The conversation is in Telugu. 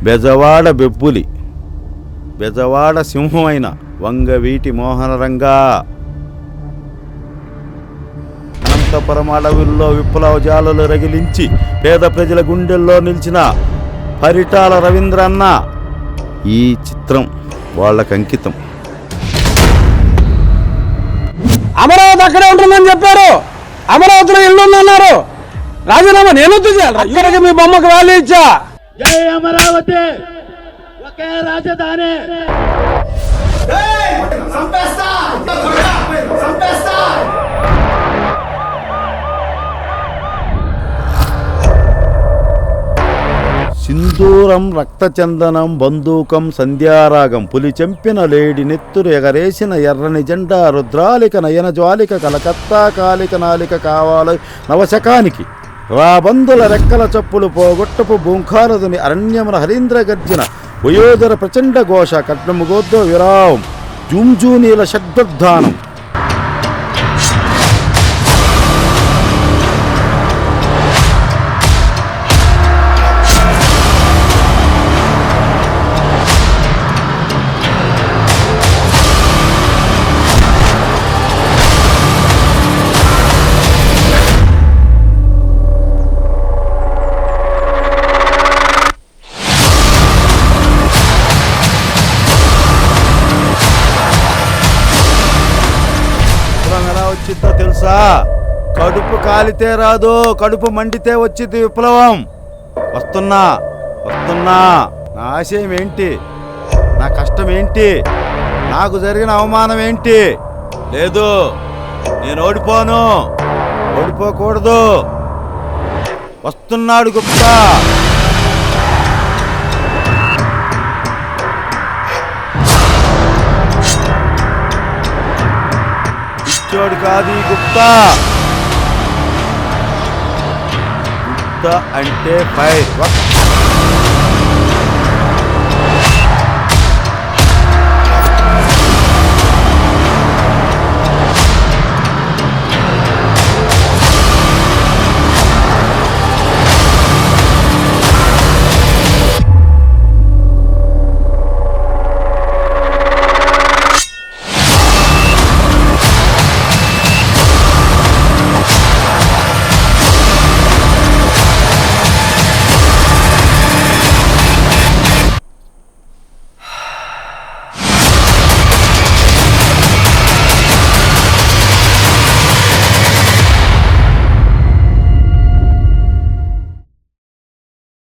బెజవాడ బెబ్బులి, బెజవాడ సింహమైన వంగవీటి మోహనరంగా, అనంతపురం అడవుల్లో విప్లవ జాలలు రగిలించి పేద ప్రజల గుండెల్లో నిలిచిన పరిటాల రవీంద్ర అన్న. ఈ చిత్రం వాళ్ళకి అంకితం. అమరావతి అక్కడే ఉంటుందని చెప్పారు, అమరావతిలో ఇల్లు ఉందన్నారు. రాజీనామా నేను ఇక్కడికి మీ బొమ్మకు వ్యాల్యూ ఇచ్చా. జై అమరావతి, ఒకే రాజధాని. సింధూరం రక్తచందనం బంధూకం సంధ్యారాగం, పులి చెంపిన లేడి నెత్తురు ఎగరేసిన ఎర్రని జెండా, రుద్రాలిక నయన జ్వాలిక కలకత్తా కాలిక నాలిక కావాలి నవశకానికి, రాబందుల రెక్కల చప్పులు పోగొట్టపు భూంఖారదుని అరణ్యమున హరీంద్ర గర్జన, వయోధర ప్రచండ ఘోష కట్నము గోద్దో విరావం, జూంజూనీల షడ్వర్ధానం. వచ్చిందో తెలుసా? కడుపు కాలితే రాదు, కడుపు మండితే వచ్చింది విప్లవం. వస్తున్నా వస్తున్నా. నా ఆశయం ఏంటి? నా కష్టం ఏంటి? నాకు జరిగిన అవమానం ఏంటి? లేదు, నేను ఓడిపోను, ఓడిపోకూడదు. వస్తున్నాడు గుప్తా. పిచ్చోడు కాదు ఈ గుప్తా. గుప్తా అంటే ఫైర్.